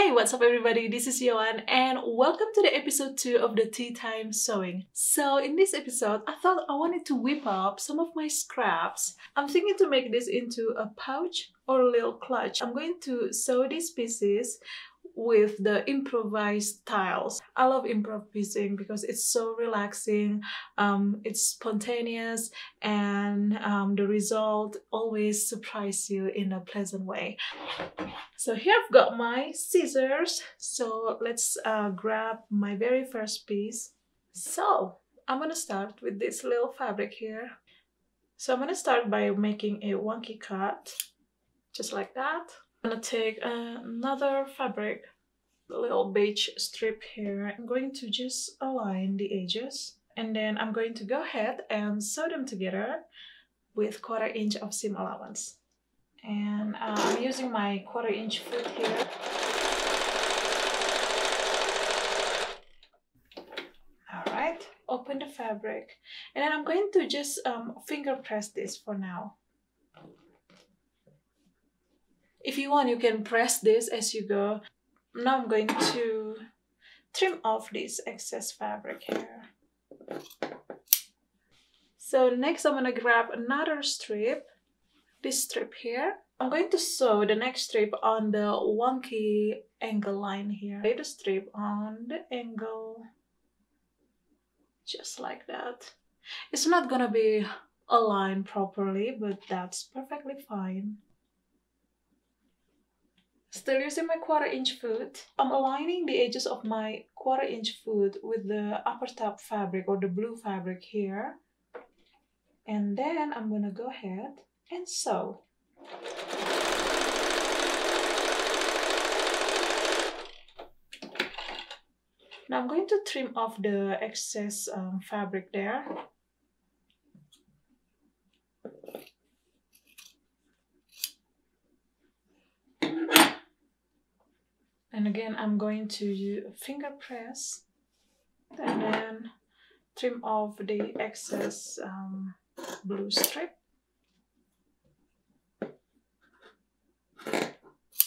Hey, what's up everybody? This is Yoan and welcome to the episode 2 of the Tea Time Sewing. So in this episode, I thought I wanted to whip up some of my scraps. I'm thinking to make this into a pouch or a little clutch. I'm going to sew these pieces with the improvised tiles. I love improv piecing because it's so relaxing, it's spontaneous, and the result always surprises you in a pleasant way. So here I've got my scissors, so let's grab my very first piece. So I'm gonna start with this little fabric here. So I'm gonna start by making a wonky cut, just like that. I'm gonna take another fabric, a little beige strip here. I'm going to just align the edges, and then I'm going to go ahead and sew them together with 1/4 inch of seam allowance. And I'm using my 1/4 inch foot here. Alright, open the fabric, and then I'm going to just finger press this for now. If you want, you can press this as you go. Now I'm going to trim off this excess fabric here. So next I'm going to grab another strip, this strip here. I'm going to sew the next strip on the wonky angle line here. Lay the strip on the angle, just like that. It's not going to be aligned properly, but that's perfectly fine. Still using my 1/4 inch foot, I'm aligning the edges of my 1/4 inch foot with the upper top fabric or the blue fabric here. And then I'm gonna go ahead and sew. Now I'm going to trim off the excess fabric there. And again, I'm going to finger press and then trim off the excess blue strip.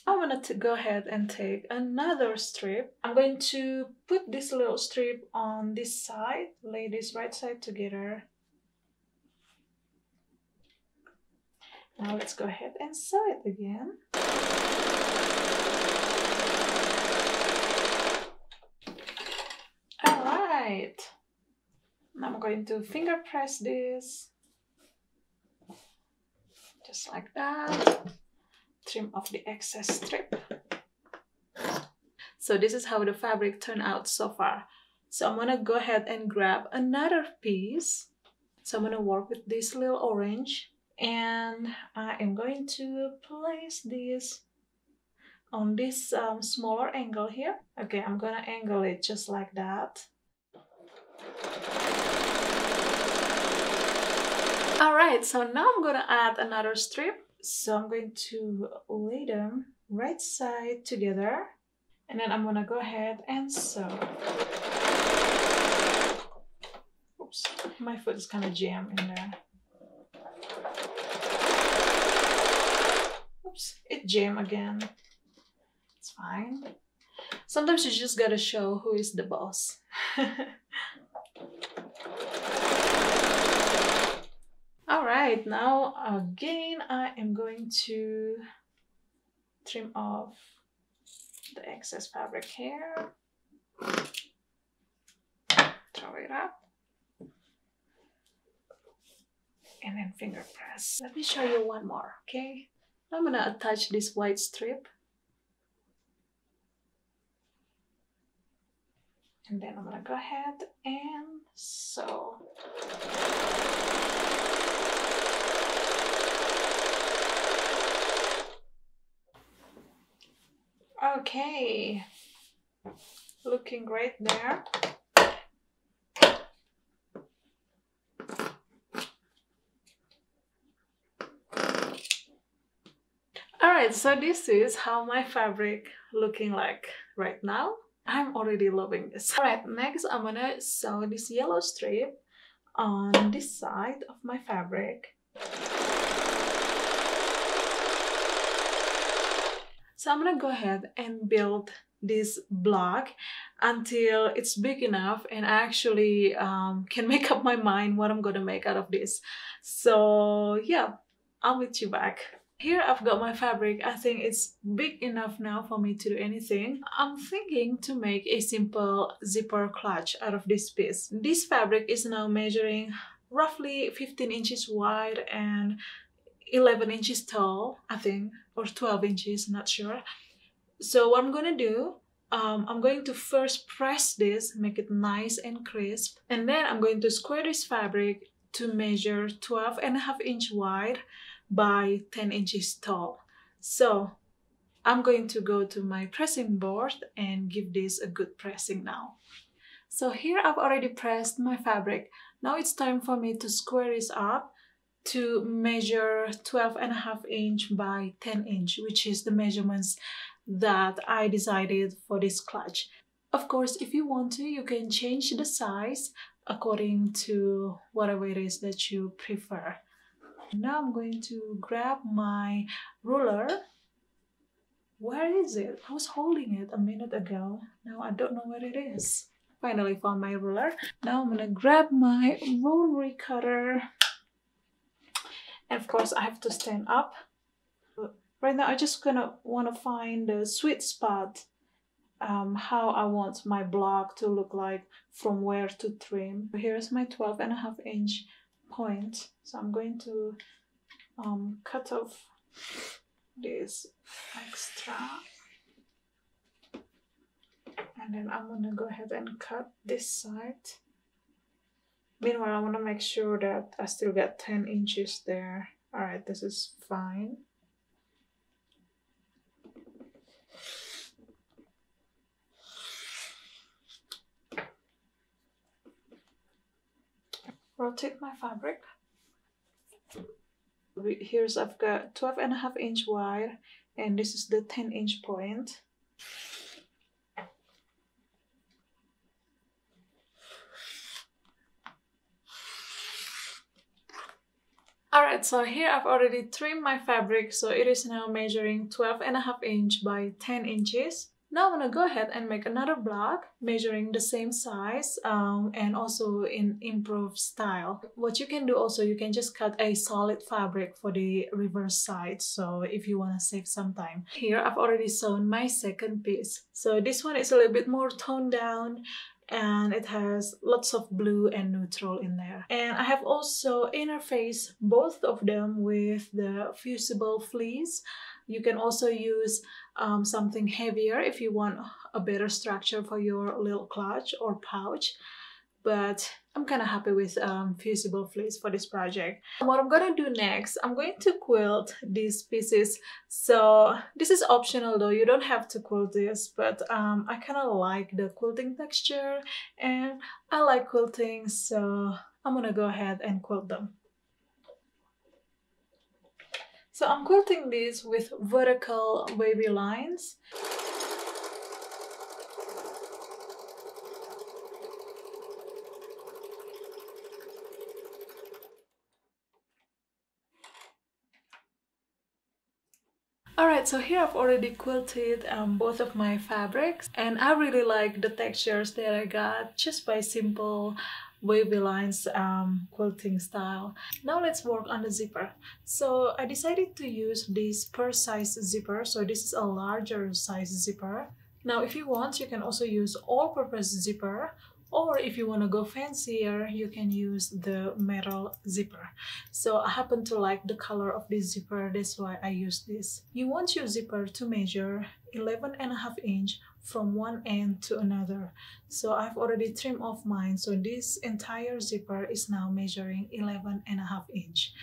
I'm going to go ahead and take another strip. I'm going to put this little strip on this side, lay this right side together. Now let's go ahead and sew it again. Alright, now I'm going to finger press this, just like that. Trim off the excess strip. So this is how the fabric turned out so far. So I'm gonna go ahead and grab another piece. So I'm gonna work with this little orange, and I am going to place this on this smaller angle here. Okay, I'm gonna angle it just like that. Alright, so now I'm gonna add another strip. So I'm going to lay them right side together, and then I'm gonna go ahead and sew. Oops, my foot is kind of jammed in there. Oops, it jammed again. It's fine. Sometimes you just gotta show who is the boss. Alright, now again I am going to trim off the excess fabric here. Throw it up. And then finger press. Let me show you one more, okay? I'm gonna attach this white strip. And then I'm gonna go ahead and sew. Okay, looking great there. Alright, so this is how my fabric looking like right now. I'm already loving this. Alright, next I'm gonna sew this yellow strip on this side of my fabric. So I'm gonna go ahead and build this block until it's big enough and I actually can make up my mind what I'm gonna make out of this. So yeah, I'll meet you back. Here I've got my fabric. I think it's big enough now for me to do anything. I'm thinking to make a simple zipper clutch out of this piece. This fabric is now measuring roughly 15 inches wide and 11 inches tall, I think, or 12 inches, not sure. So what I'm gonna do, I'm going to first press this, make it nice and crisp, and then I'm going to square this fabric to measure 12.5 inch wide by 10 inches tall. So I'm going to go to my pressing board and give this a good pressing now. So here I've already pressed my fabric. Now it's time for me to square this up to measure 12.5 inch by 10 inch, which is the measurements that I decided for this clutch. Of course, if you want to, you can change the size according to whatever it is that you prefer. Now I'm going to grab my ruler. Where is it? I was holding it a minute ago. Now I don't know where it is. Finally found my ruler. Now I'm gonna grab my rotary cutter. And of course I have to stand up. Right now I just want to find the sweet spot, how I want my block to look like, from where to trim. Here's my 12.5 inch point. So I'm going to cut off this extra. And then I'm gonna go ahead and cut this side. Meanwhile, I want to make sure that I still get 10 inches there. All right, this is fine. Rotate my fabric. Here's, I've got 12.5 inch wide, and this is the 10-inch point. Alright, so here I've already trimmed my fabric, so it is now measuring 12.5 inch by 10 inches. Now I'm gonna go ahead and make another block measuring the same size and also in Improv style. What you can do also, you can just cut a solid fabric for the reverse side, so if you want to save some time. Here I've already sewn my second piece. So this one is a little bit more toned down and it has lots of blue and neutral in there. And I have also interfaced both of them with the fusible fleece. You can also use something heavier if you want a better structure for your little clutch or pouch. But I'm kind of happy with fusible fleece for this project. What I'm gonna do next, I'm going to quilt these pieces. So this is optional though, you don't have to quilt this, but I kind of like the quilting texture and I like quilting, so I'm gonna go ahead and quilt them. So I'm quilting these with vertical wavy lines. Alright, so here I've already quilted both of my fabrics, and I really like the textures that I got just by simple wavy lines quilting style. Now let's work on the zipper. So I decided to use this purse size zipper, so this is a larger size zipper. Now if you want, you can also use all-purpose zipper, or if you want to go fancier, you can use the metal zipper. So I happen to like the color of this zipper, that's why I use this. You want your zipper to measure 11.5 inch from one end to another. So I've already trimmed off mine, so this entire zipper is now measuring 11.5 inch.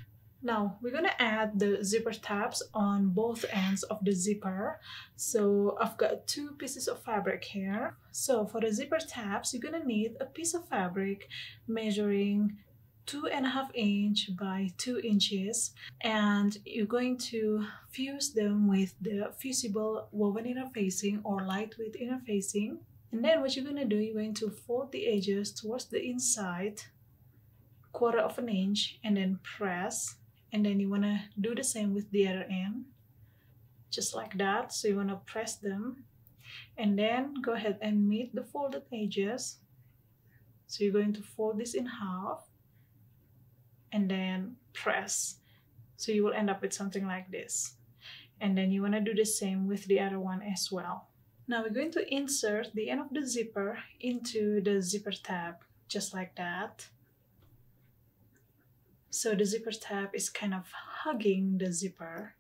Now we're gonna add the zipper tabs on both ends of the zipper. So I've got two pieces of fabric here. So for the zipper tabs, you're gonna need a piece of fabric measuring 2.5 inch by 2 inches, and you're going to fuse them with the fusible woven interfacing or lightweight interfacing. And then what you're gonna do, you're going to fold the edges towards the inside 1/4 inch and then press. And then you want to do the same with the other end. just like that. So you want to press them and then go ahead and meet the folded edges. So you're going to fold this in half and then press. So you will end up with something like this. And then you want to do the same with the other one as well. Now we're going to insert the end of the zipper into the zipper tab, just like that. So the zipper tab is kind of hugging the zipper.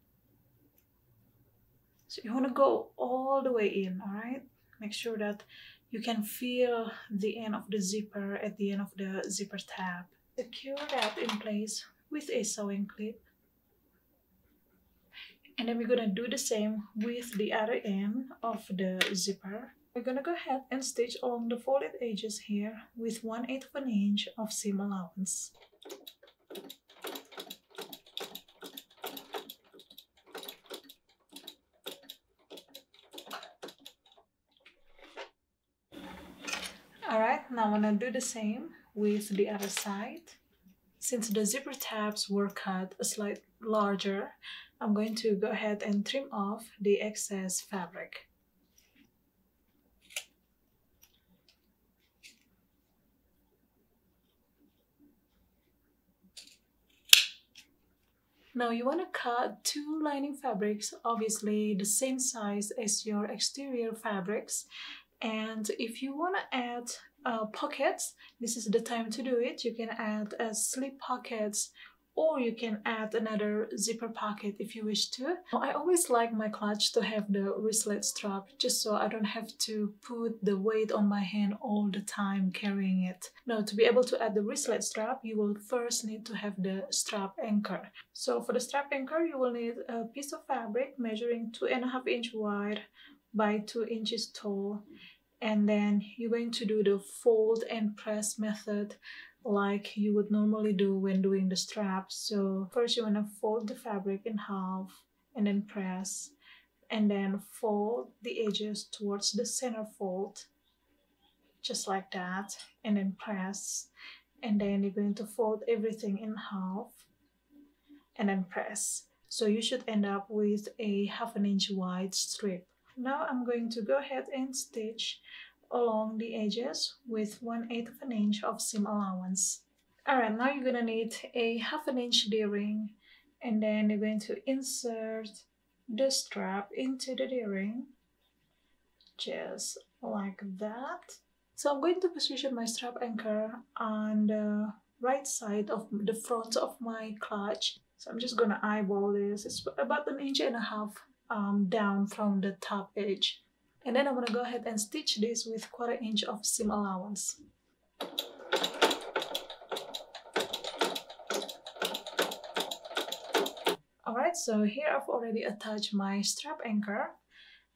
So you want to go all the way in, all right? Make sure that you can feel the end of the zipper at the end of the zipper tab. Secure that in place with a sewing clip. And then we're gonna do the same with the other end of the zipper. We're gonna go ahead and stitch along the folded edges here with 1/8 of an inch of seam allowance. Alright, now I'm gonna do the same with the other side. Since the zipper tabs were cut a slight larger, I'm going to go ahead and trim off the excess fabric. Now you want to cut 2 lining fabrics, obviously the same size as your exterior fabrics. And if you want to add pockets, this is the time to do it. You can add slip pockets, or you can add another zipper pocket if you wish to. I always like my clutch to have the wristlet strap, just so I don't have to put the weight on my hand all the time carrying it. Now, to be able to add the wristlet strap, you will first need to have the strap anchor. So for the strap anchor, you will need a piece of fabric measuring 2.5 inches wide by 2 inches tall. And then you're going to do the fold and press method like you would normally do when doing the strap. So first you want to fold the fabric in half and then press, and then fold the edges towards the center fold, just like that, and then press, and then you're going to fold everything in half and then press. So you should end up with a 1/2 inch wide strip. Now I'm going to go ahead and stitch along the edges with 1/8 of an inch of seam allowance. Alright, now you're gonna need a 1/2 inch D-ring, and then you're going to insert the strap into the D-ring, just like that. So I'm going to position my strap anchor on the right side of the front of my clutch. So I'm just gonna eyeball this. It's about 1.5 inches down from the top edge. And then I'm gonna go ahead and stitch this with 1/4 inch of seam allowance. Alright, so here I've already attached my strap anchor.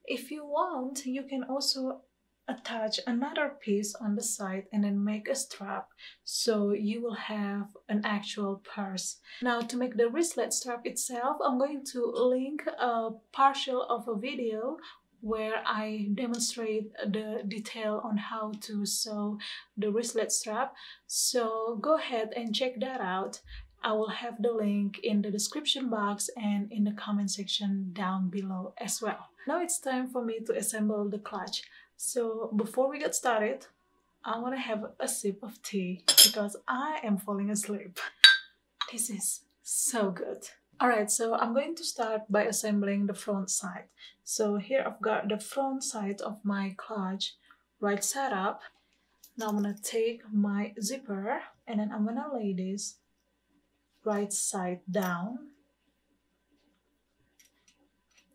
If you want, you can also attach another piece on the side and then make a strap, so you will have an actual purse. Now, to make the wristlet strap itself, I'm going to link a partial of a video where I demonstrate the detail on how to sew the wristlet strap. So go ahead and check that out. I will have the link in the description box and in the comment section down below as well. Now it's time for me to assemble the clutch. So before we get started, I want to have a sip of tea because I am falling asleep. This is so good. Alright, so I'm going to start by assembling the front side. So here I've got the front side of my clutch right side up. Now I'm going to take my zipper and then I'm going to lay this right side down.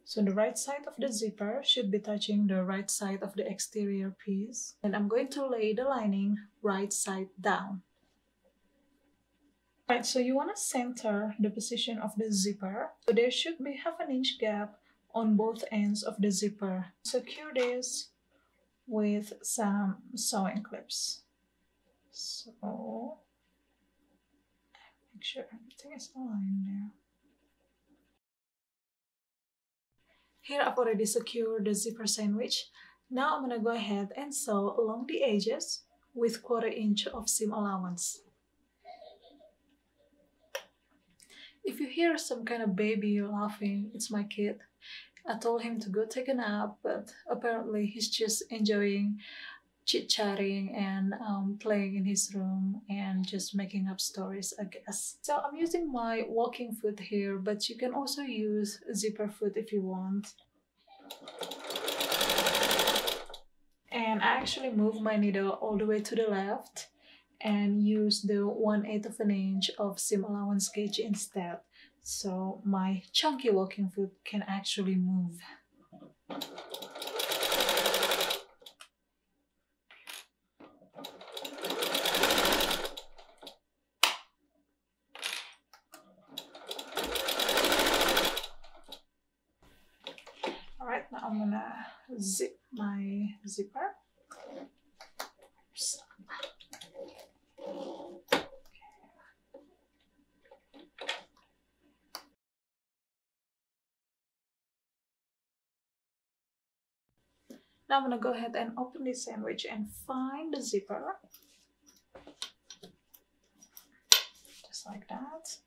So the right side of the zipper should be touching the right side of the exterior piece. And I'm going to lay the lining right side down. Alright, so you want to center the position of the zipper. So there should be 1/2 inch gap on both ends of the zipper. Secure this with some sewing clips. So make sure everything is aligned there. Here I've already secured the zipper sandwich. Now I'm going to go ahead and sew along the edges with 1/4 inch of seam allowance. If you hear some kind of baby laughing, it's my kid. I told him to go take a nap, but apparently he's just enjoying chit-chatting and playing in his room and just making up stories, I guess. So I'm using my walking foot here, but you can also use zipper foot if you want. And I actually moved my needle all the way to the left and use the 1/8 of an inch of seam allowance gauge instead, so my chunky walking foot can actually move. Alright, now I'm gonna zip my zipper. Oops. Now I'm gonna go ahead and open this sandwich and find the zipper. Just like that.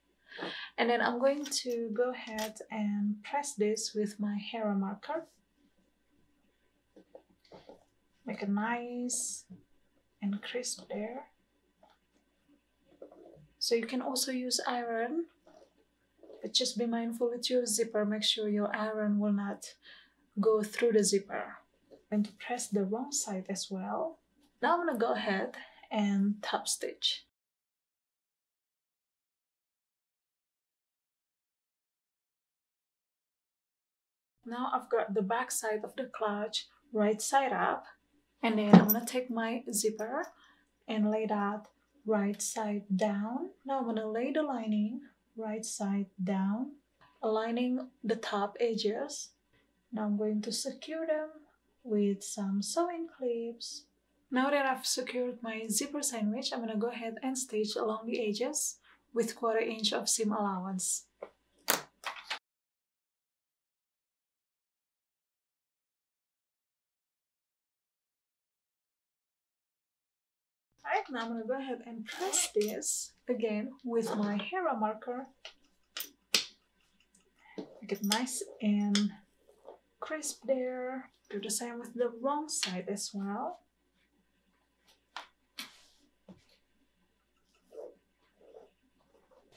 And then I'm going to go ahead and press this with my hair marker. Make a nice and crisp there. So you can also use iron, but just be mindful with your zipper. Make sure your iron will not go through the zipper. I'm going to press the wrong side as well. Now I'm going to go ahead and top stitch. Now I've got the back side of the clutch right side up, and then I'm going to take my zipper and lay that right side down. Now I'm going to lay the lining right side down, aligning the top edges. Now I'm going to secure them with some sewing clips. Now that I've secured my zipper sandwich, I'm going to go ahead and stitch along the edges with 1/4 inch of seam allowance. Alright, now I'm going to go ahead and press this again with my hair marker. Make it nice and crisp there. Do the same with the wrong side as well.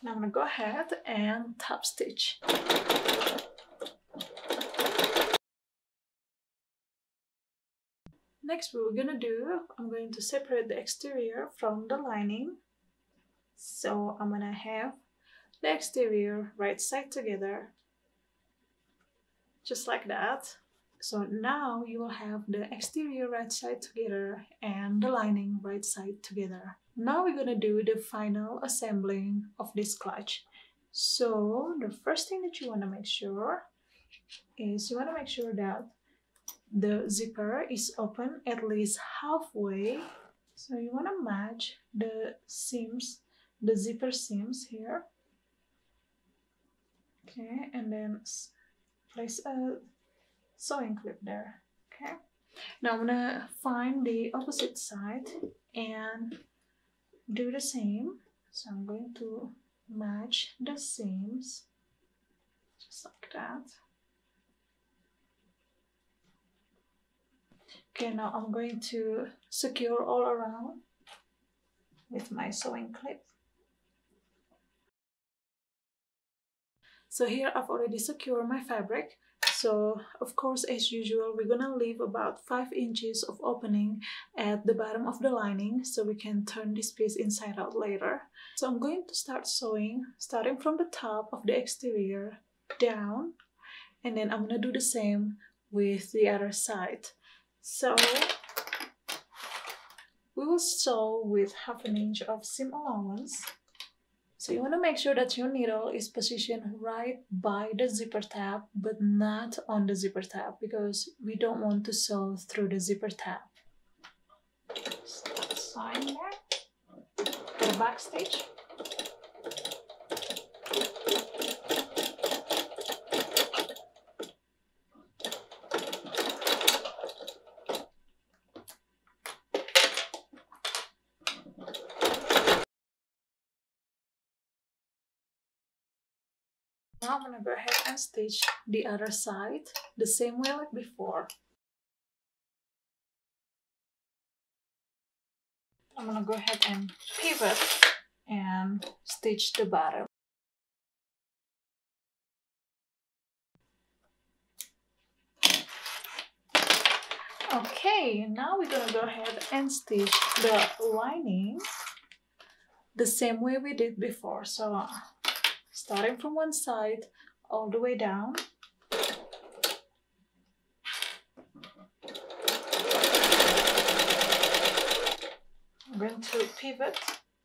Now I'm going to go ahead and top stitch. Next, what we're going to do, I'm going to separate the exterior from the lining. So I'm going to have the exterior right side together, just like that. So now you will have the exterior right side together and the lining right side together. Now we're going to do the final assembling of this clutch. So the first thing that you want to make sure is you want to make sure that the zipper is open at least halfway. So you want to match the seams, the zipper seams here. Okay, and then place a sewing clip there. Okay, now I'm gonna find the opposite side and do the same. So I'm going to match the seams just like that. Okay, now I'm going to secure all around with my sewing clip. So here I've already secured my fabric. So of course, as usual, we're gonna leave about 5 inches of opening at the bottom of the lining so we can turn this piece inside out later. So I'm going to start sewing, starting from the top of the exterior down, and then I'm gonna do the same with the other side. So we will sew with 1/2 inch of seam allowance. So you want to make sure that your needle is positioned right by the zipper tab, but not on the zipper tab, because we don't want to sew through the zipper tab. Start sewing there. For the back stitch. Now I'm gonna go ahead and stitch the other side the same way like before. I'm gonna go ahead and pivot and stitch the bottom. Okay, now we're gonna go ahead and stitch the lining the same way we did before. So starting from one side all the way down. I'm going to pivot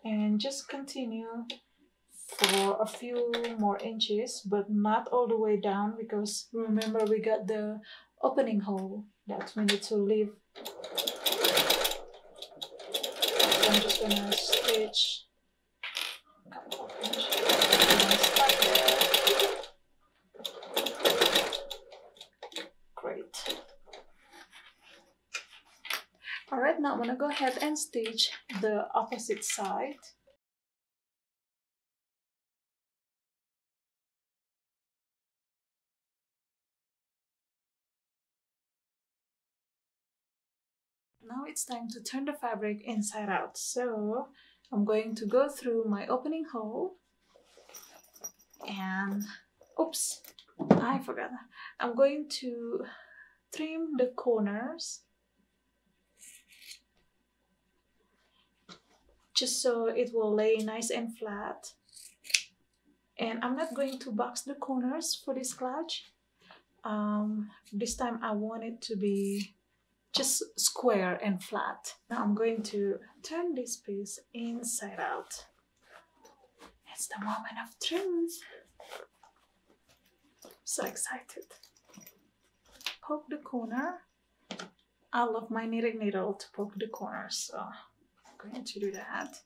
and just continue for a few more inches, but not all the way down, because remember we got the opening hole that we need to leave. So I'm just gonna stitch a couple of inches. Start there. Great. Alright, now I'm gonna go ahead and stitch the opposite side. Now it's time to turn the fabric inside out. So I'm going to go through my opening hole and, oops, I forgot. I'm going to trim the corners just so it will lay nice and flat. And I'm not going to box the corners for this clutch. This time I want it to be just square and flat. Now I'm going to turn this piece inside out. It's the moment of truth. So excited. Poke the corner. I love my knitting needle to poke the corners, so I'm going to do that.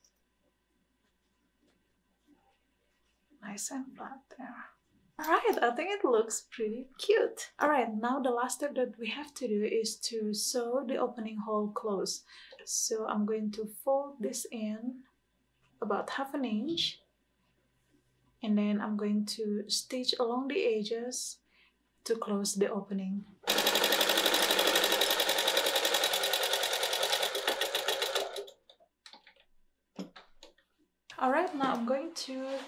Nice and flat there. Alright, I think it looks pretty cute. Alright, now the last step that we have to do is to sew the opening hole closed. So I'm going to fold this in about 1/2 inch. And then I'm going to stitch along the edges to close the opening. Alright, now I'm going to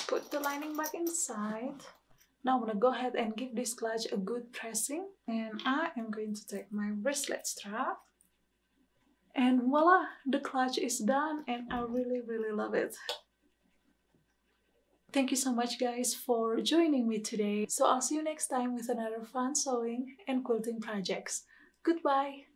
put the lining back inside. Now I'm gonna go ahead and give this clutch a good pressing, and I am going to take my wristlet strap, and voila, the clutch is done, and I really love it. Thank you so much guys for joining me today. So I'll see you next time with another fun sewing and quilting projects. Goodbye!